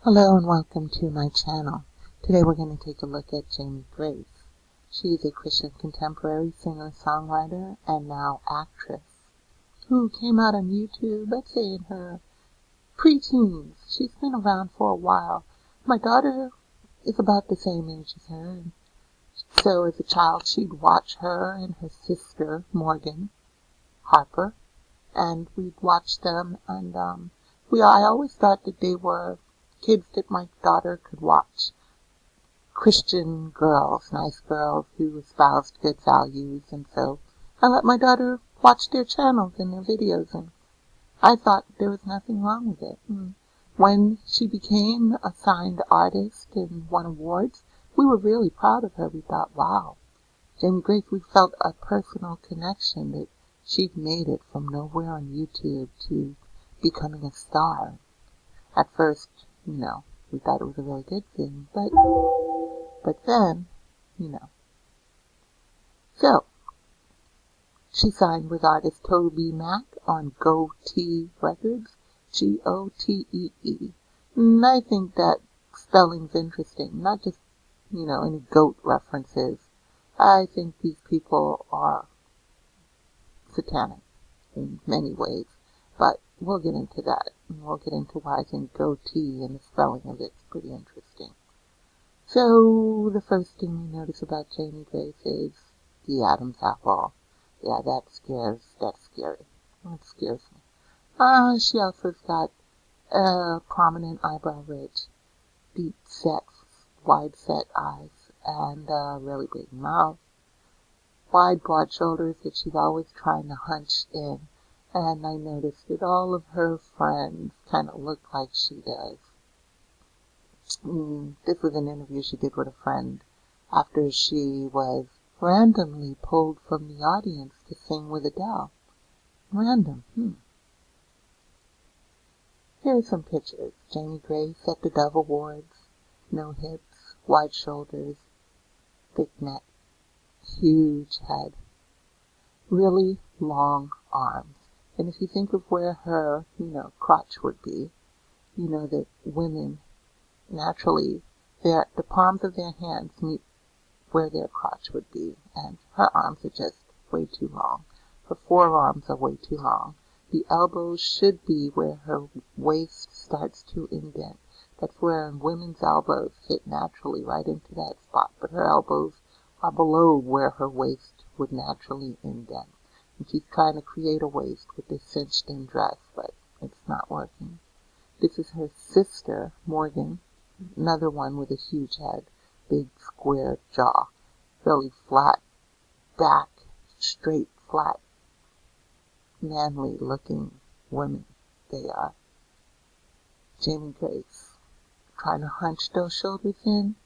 Hello and welcome to my channel. Today we're going to take a look at Jamie Grace. She is a Christian contemporary singer-songwriter and now actress who came out on YouTube, let's say in her pre-teens. She's been around for a while. My daughter is about the same age as her, and so as a child she'd watch her and her sister Morgan Harper, and we'd watch them, and I always thought that they were kids that my daughter could watch. Christian girls, nice girls who espoused good values, and so I let my daughter watch their channels and their videos, and I thought there was nothing wrong with it. And when she became a signed artist and won awards, we were really proud of her. We thought, wow, Jamie Grace, we felt a personal connection that she'd made it from nowhere on YouTube to becoming a star. At first, we thought it was a really good thing, but then, So, she signed with artist TobyMac on Goatee Records, G-O-T-E-E. And I think that spelling's interesting, not just, any goat references. I think these people are satanic in many ways, but we'll get into that, and we'll get into why I think goatee and the spelling of it's pretty interesting. So, the first thing we notice about Jamie Grace is the Adam's apple. Yeah, that's scary. That scares me. She also's got a prominent eyebrow ridge, deep set, wide set eyes, and a really big mouth. Wide, broad shoulders that she's always trying to hunch in, and I noticed that all of her friends kind of look like she does. This was an interview she did with a friend after she was randomly pulled from the audience to sing with Adele. Random, Here are some pictures. Jamie Grace at the Dove Awards. No hips, wide shoulders, thick neck, huge head, really long arms. And if you think of where her, crotch would be, you know that women naturally, the palms of their hands meet where their crotch would be, and her arms are just way too long. Her forearms are way too long. The elbows should be where her waist starts to indent. That's where women's elbows fit naturally right into that spot, but her elbows are below where her waist would naturally indent. And she's trying to create a waist with this cinched-in dress, but it's not working. This is her sister, Morgan, another one with a huge head, big square jaw, really flat back, straight, flat, manly looking women they are. Jamie Grace, trying to hunch those shoulders in.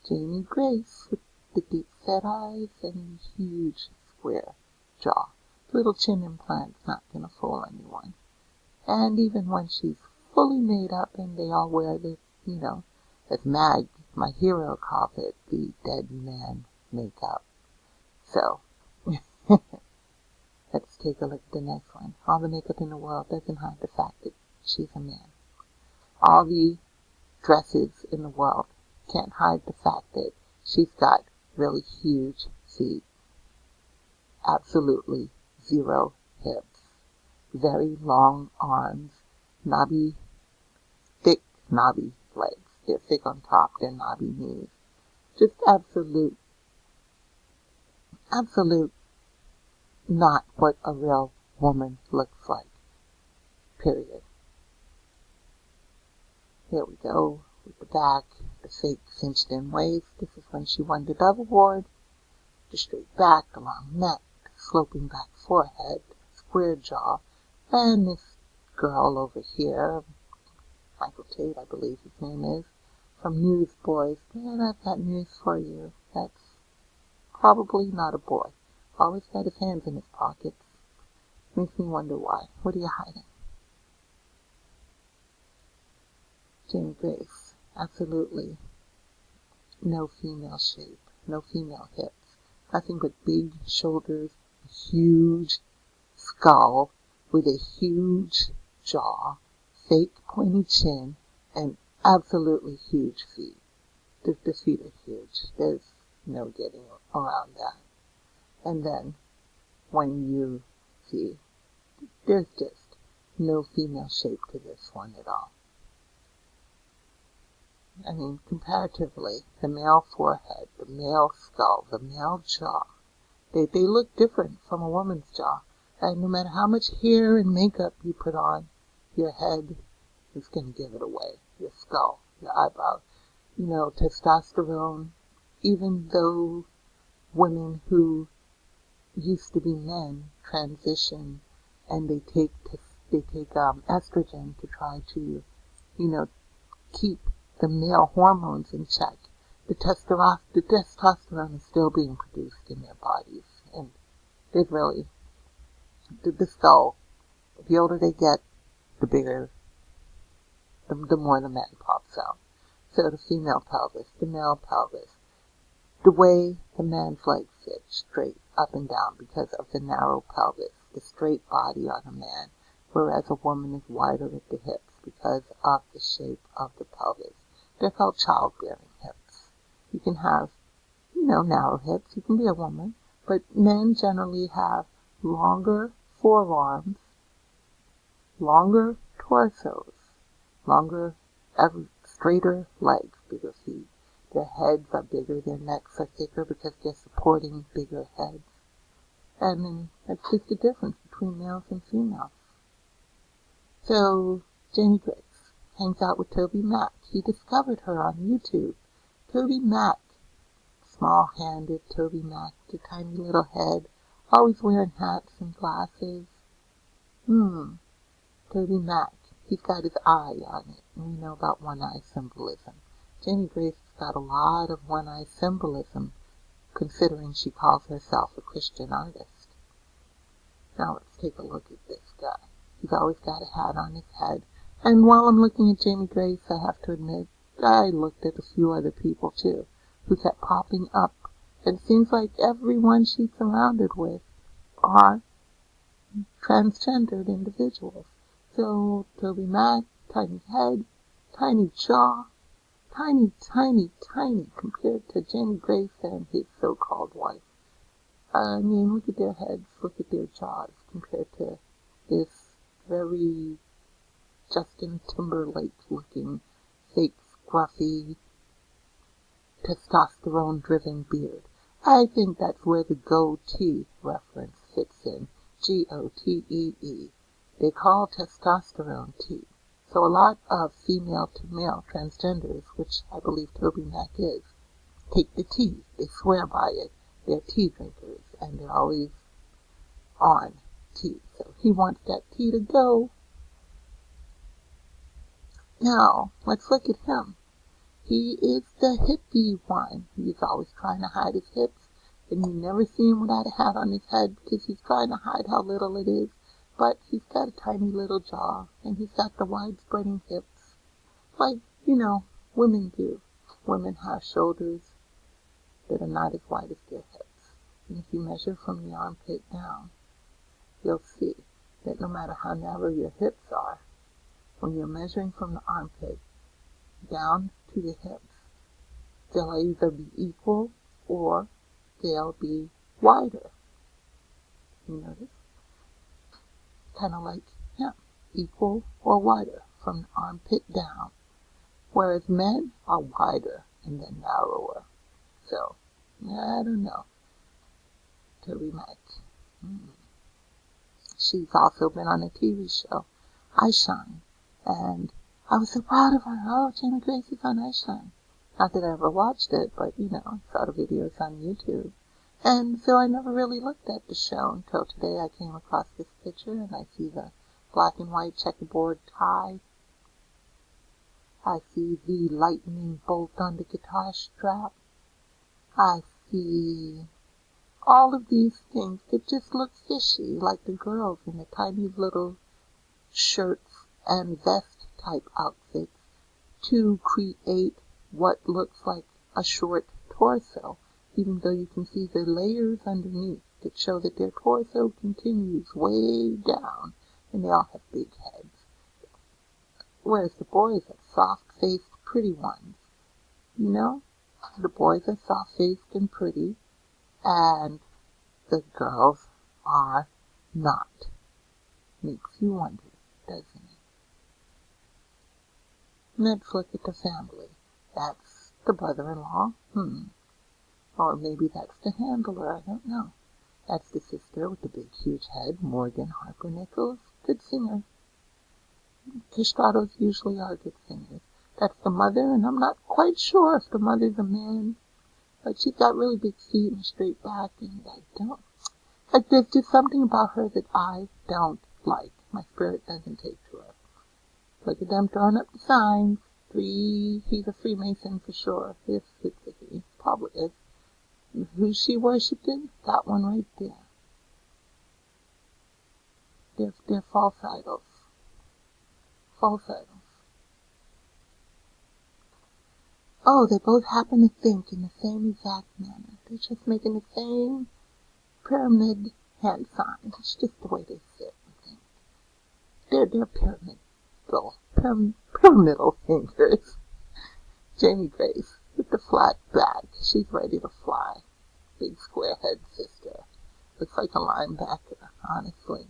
Jamie Grace with the deep set eyes and huge square jaw. Little chin implant's not gonna fool anyone. And even when she's fully made up and they all wear the, as Mag, my hero, calls it, the dead man makeup. So, let's take a look at the next one. All the makeup in the world doesn't hide the fact that she's a man. All the dresses in the world can't hide the fact that she's got really huge feet. Absolutely zero hips. Very long arms. Thick, knobby legs. They're thick on top, they're knobby knees. Just absolute not what a real woman looks like. Period. Here we go with the back, the fake cinched in waist. This is when she won the Dove Award. The straight back, the long neck, the sloping back forehead, square jaw, and this girl over here, Michael Tate, I believe his name is, from Newsboys. Man, I've got news for you. That's probably not a boy. Always got his hands in his pockets. Makes me wonder why. What are you hiding? Jamie Grace, absolutely no female shape, no female hips. Nothing but big shoulders, a huge skull with a huge jaw, fake pointy chin, and absolutely huge feet. The feet are huge. There's no getting around that. And then when you see, there's just no female shape to this one at all. I mean, comparatively, the male forehead, the male skull, the male jaw, they look different from a woman's jaw. And no matter how much hair and makeup you put on, your head is going to give it away. Your skull, your eyebrows. You know, testosterone, even though women who used to be men transition and they take estrogen to try to, keep the male hormones in check. The testosterone is still being produced in their bodies, and it really, the skull, the older they get, the bigger, the more the man pops out. So the female pelvis, the male pelvis, the way the man's legs sit straight up and down because of the narrow pelvis, the straight body on a man, whereas a woman is wider at the hips because of the shape of the pelvis. They're called childbearing hips. You can have, narrow hips. You can be a woman, but men generally have longer forearms, longer torsos, straighter legs, bigger feet. Their heads are bigger, their necks are thicker because they're supporting bigger heads. And then that's just the difference between males and females. So, Jamie Grace hangs out with TobyMac. He discovered her on YouTube. TobyMac, small-handed TobyMac, the tiny little head, always wearing hats and glasses. TobyMac, he's got his eye on it, and we know about one-eye symbolism. Jamie Grace has got a lot of one-eye symbolism, considering she calls herself a Christian artist. Now let's take a look at this guy. He's always got a hat on his head. And while I'm looking at Jamie Grace, I have to admit, I looked at a few other people too, who kept popping up. It seems like everyone she's surrounded with are transgendered individuals. So, TobyMac, tiny head, tiny jaw, tiny compared to Jamie Grace and his so-called wife. I mean, look at their heads, look at their jaws compared to this very Justin Timberlake-looking, fake, scruffy, testosterone-driven beard. I think that's where the goatee reference fits in. G-O-T-E-E. They call testosterone tea. So a lot of female-to-male transgenders, which I believe TobyMac is, take the tea. They swear by it. They're tea drinkers, and they're always on tea. So he wants that tea to go. Now, let's look at him. He is the hippie one. He's always trying to hide his hips, and you never see him without a hat on his head because he's trying to hide how little it is. But he's got a tiny little jaw, and he's got the wide-spreading hips, like, women do. Women have shoulders that are not as wide as their hips. And if you measure from the armpit down, you'll see that no matter how narrow your hips are, when you're measuring from the armpit down to the hips, they'll either be equal or they'll be wider. You notice? Kind of like him, equal or wider from the armpit down, whereas men are wider and then narrower. So, I don't know. TobyMac. She's also been on a TV show, I Shine, and I was so proud of her. Oh, Jamie Grace is on I Shine. Not that I ever watched it, but, I saw the videos on YouTube. And so I never really looked at the show until today I came across this picture and I see the black and white checkerboard tie. I see the lightning bolt on the guitar strap. I see all of these things that just look fishy, like the girls in the tiny little shirts and vest type outfits to create what looks like a short torso, even though you can see the layers underneath that show that their torso continues way down, and they all have big heads. Whereas the boys have soft-faced pretty ones. You know, the boys are soft-faced and pretty, and the girls are not. Makes you wonder, doesn't it? Let's look at the family. That's the brother-in-law. Or maybe that's the handler, I don't know. That's the sister with the big huge head, Morgan Harper Nichols, good singer. Castratos usually are good singers. That's the mother, and I'm not quite sure if the mother's a man, but she's got really big feet and a straight back, and there's just something about her that I don't like. My spirit doesn't take to her. Look at them throwing up the signs. He's a Freemason for sure. He probably is. Who she worshipping? That one right there. They're false idols. False idols. Oh, they both happen to think in the same exact manner. They're just making the same pyramid hand sign. It's just the way they sit and think. They're pyramidal fingers. Jamie Grace with the flat back. She's ready to fly. Big square head sister. Looks like a linebacker, honestly.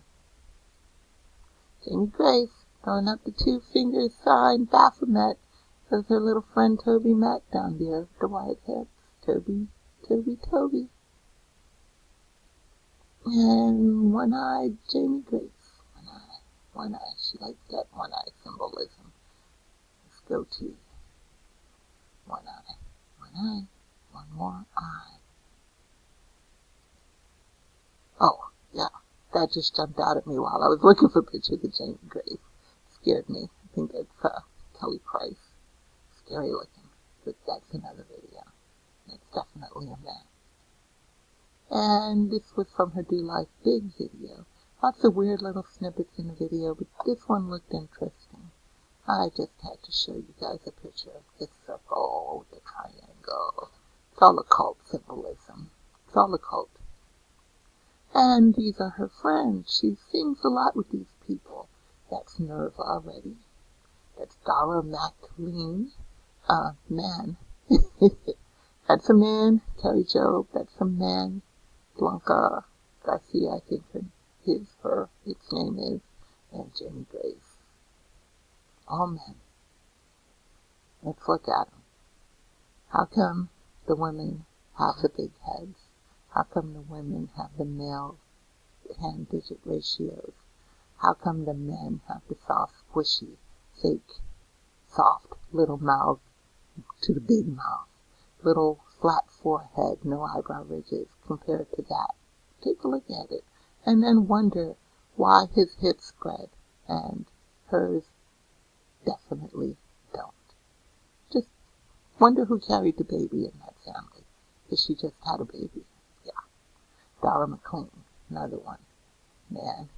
Jamie Grace throwing up the 2 fingers sign, Baphomet. There's her little friend TobyMac down there with the white hips. Toby. And one-eyed Jamie Grace. One eye. She likes that one-eye symbolism. Let's go to one eye, one more eye. Oh, yeah, that just jumped out at me while I was looking for pictures of Jamie Grace. Scared me. I think it's Kelly Price. Scary looking. But that's another video. That's definitely a man. And this was from her Do Life Big video. Lots of weird little snippets in the video, but this one looked interesting. I just had to show you guys a picture of this circle with the triangle. It's all occult symbolism. It's all occult. And these are her friends. She sings a lot with these people. That's Nerve already. That's Dara Maclean. Man. That's a man. Kari Jobe. That's a man. Blanca Garcia, I think its name is. And Jamie Grace. All men. Let's look at them. How come the women have the big heads? How come the women have the male hand-digit ratios? How come the men have the soft, squishy, fake, soft, little mouth to the big mouth? Little flat forehead, no eyebrow ridges compared to that. Take a look at it. And then wonder why his hips spread and hers definitely don't. Just wonder who carried the baby in that family. Because she just had a baby. Yeah. Dara Maclean, another one. Man.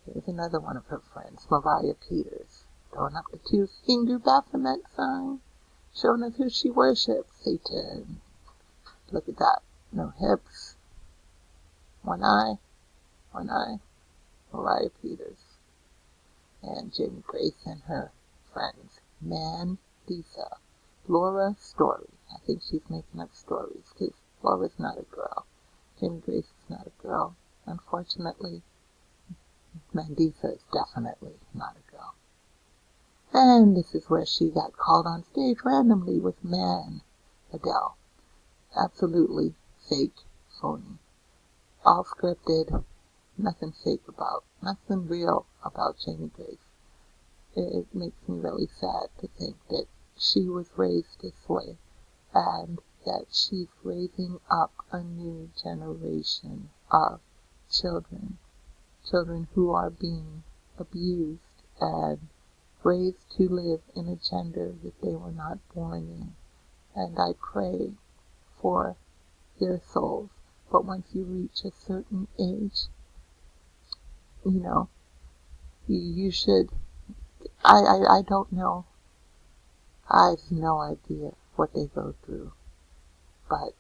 Here's another one of her friends, Mariah Peters, throwing up the 2-finger Baphomet sign, showing us who she worships, Satan. Look at that. No hips. One eye. Mariah Peters. And Jamie Grace and her friends. Man, Lisa. Laura Story. I think she's making up stories, because Laura's not a girl. Jamie Grace is not a girl. Unfortunately, Mandisa is definitely not a girl. And this is where she got called on stage randomly with Man, Adele. Absolutely fake, phony. All scripted, nothing real about Jamie Grace. It makes me really sad to think that she was raised this way and that she's raising up a new generation of children who are being abused and raised to live in a gender that they were not born in. And I pray for their souls. But once you reach a certain age, you should, I don't know. I have no idea what they go through. But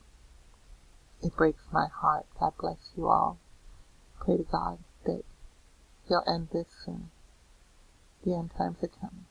it breaks my heart. God bless you all. Pray to God that He'll end this soon. The end times are coming.